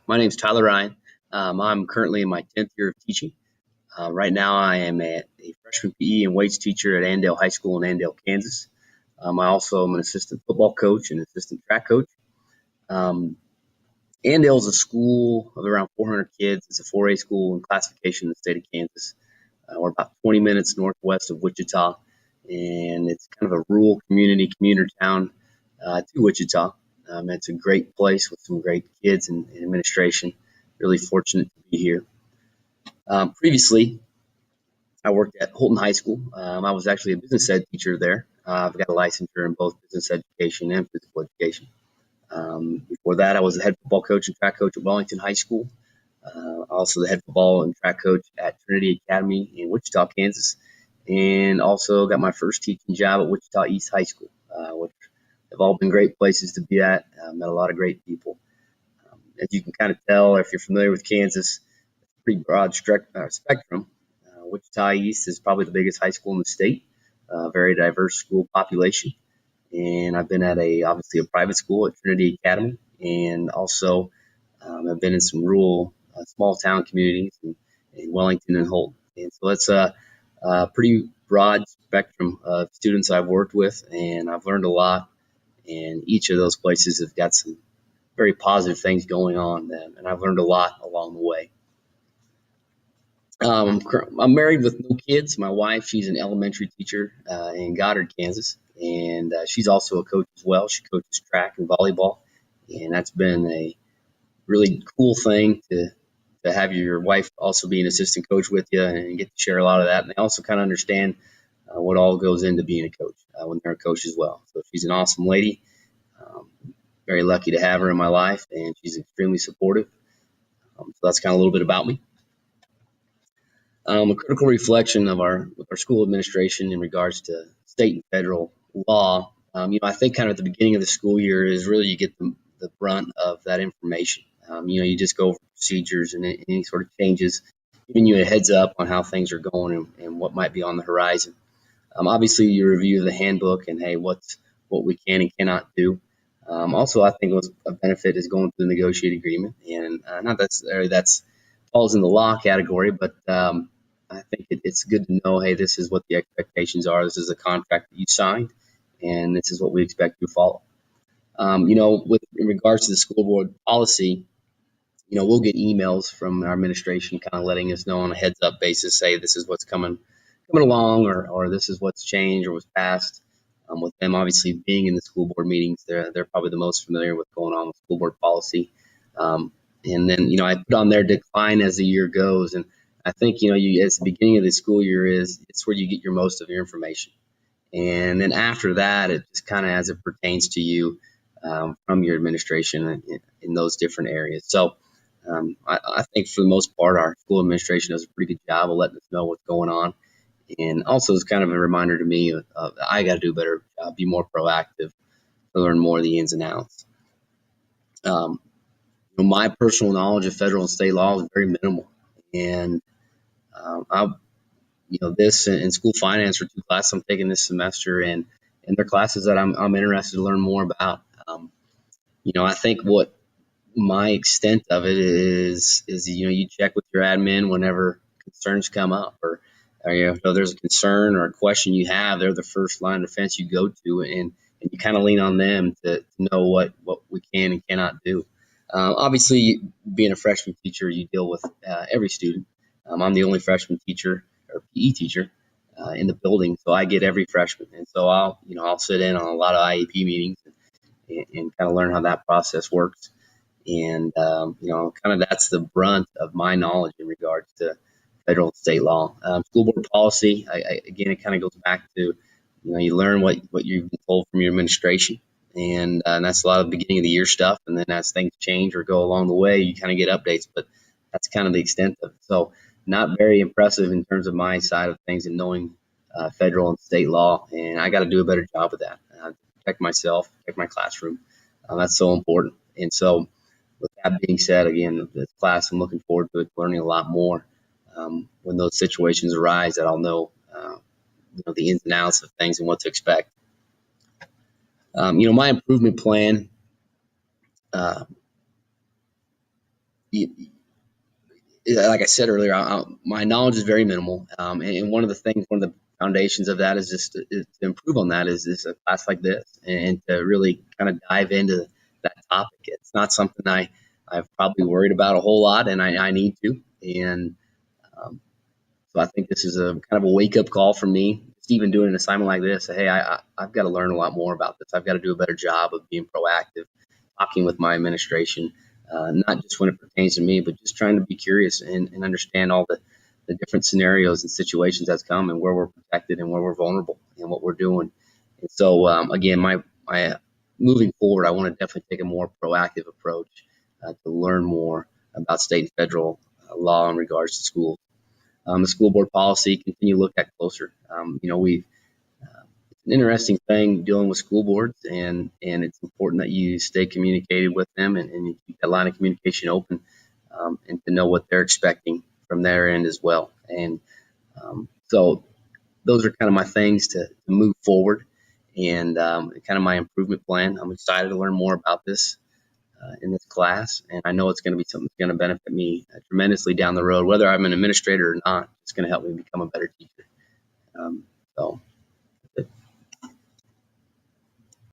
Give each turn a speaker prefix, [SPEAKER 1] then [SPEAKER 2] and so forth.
[SPEAKER 1] My name's Tyler Ryan. I'm currently in my 10th year of teaching. Right now, I am a freshman PE and weights teacher at Andale High School in Andale, Kansas. I also am an assistant football coach and assistant track coach. Um, Andale is a school of around 400 kids. It's a 4A school in classification in the state of Kansas. We're about 20 minutes northwest of Wichita, and it's kind of a rural commuter town to Wichita. It's a great place with some great kids and administration. Really fortunate to be here. Previously, I worked at Holton High School. I was actually a business ed teacher there. I've got a licensure in both business education and physical education. Before that, I was the head football coach and track coach at Wellington High School. Also the head football and track coach at Trinity Academy in Wichita, Kansas. And also got my first teaching job at Wichita East High School, which have all been great places to be at. Met a lot of great people. As you can kind of tell, if you're familiar with Kansas, it's a pretty broad spectrum. Wichita East is probably the biggest high school in the state, very diverse school population. And I've been at obviously a private school at Trinity Academy, and also I've been in some rural small town communities in Wellington and Holton. And so it's a pretty broad spectrum of students I've worked with, and I've learned a lot. And each of those places have got some very positive things going on, and I've learned a lot along the way. I'm married with no kids. My wife, she's an elementary teacher in Goddard, Kansas, and she's also a coach as well. She coaches track and volleyball, and that's been a really cool thing to have your wife also be an assistant coach with you and get to share a lot of that. And they also kind of understand what all goes into being a coach when they're a coach as well. So she's an awesome lady. Very lucky to have her in my life, and she's extremely supportive. So that's kind of a little bit about me. A critical reflection of our school administration in regards to state and federal law. I think kind of at the beginning of the school year is really you get the brunt of that information. You just go over procedures and any sort of changes, giving you a heads up on how things are going and what might be on the horizon. Obviously, you review the handbook and hey, what we can and cannot do. Also, I think a benefit is going through the negotiated agreement, and not necessarily that's falls in the law category, but I think it's good to know, hey, this is what the expectations are. This is a contract that you signed, and this is what we expect you to follow. In regards to the school board policy, we'll get emails from our administration kind of letting us know on a heads up basis, say this is what's coming along, or this is what's changed or was passed. With them obviously being in the school board meetings, they're probably the most familiar with going on with school board policy. And then, I put on their decline as the year goes. And I think, as the beginning of the school year it's where you get your most of your information. And then after that, it just kind of as it pertains to you from your administration in those different areas. So I think for the most part, our school administration does a pretty good job of letting us know what's going on. And also it's kind of a reminder to me of I got to do a better job, be more proactive, to learn more of the ins and outs. My personal knowledge of federal and state law is very minimal, and this and school finance are two classes I'm taking this semester, and they're classes that I'm interested to learn more about. I think what my extent of it is you check with your admin whenever concerns come up, or if there's a concern or a question you have, they're the first line of defense you go to, and you kind of lean on them to know what we can and cannot do. Obviously, being a freshman teacher, you deal with every student. I'm the only freshman teacher or PE teacher in the building, so I get every freshman, and so I'll sit in on a lot of IEP meetings and kind of learn how that process works. And kind of that's the brunt of my knowledge in regards to federal and state law. School board policy, again, it kind of goes back to you learn what you've been told from your administration. And that's a lot of the beginning of the year stuff. And then as things change or go along the way, you kind of get updates. But that's kind of the extent of it. So not very impressive in terms of my side of things and knowing federal and state law. And I got to do a better job of that. Protect myself, protect my classroom. That's so important. And so with that being said, again, this class, I'm looking forward to learning a lot more. When those situations arise, that I'll know, the ins and outs of things and what to expect. My improvement plan like I said earlier, my knowledge is very minimal. And one of the foundations of that is just to improve on that is a class like this and to really kind of dive into that topic. It's not something I've probably worried about a whole lot, and I need to. And um, so I think this is a kind of a wake up call for me. Just even doing an assignment like this, hey, I've got to learn a lot more about this. I've got to do a better job of being proactive, talking with my administration, not just when it pertains to me, but just trying to be curious and understand all the different scenarios and situations that's come and where we're protected and where we're vulnerable and what we're doing. And so, again, my moving forward, I want to definitely take a more proactive approach to learn more about state and federal law in regards to schools. The school board policy continue to look at closer. It's an interesting thing dealing with school boards, and it's important that you stay communicated with them and you keep that line of communication open, and to know what they're expecting from their end as well. And so those are kind of my things to move forward and kind of my improvement plan. I'm excited to learn more about this in this class, and I know it's going to be something that's going to benefit me tremendously down the road, whether I'm an administrator or not. It's going to help me become a better teacher. Um, so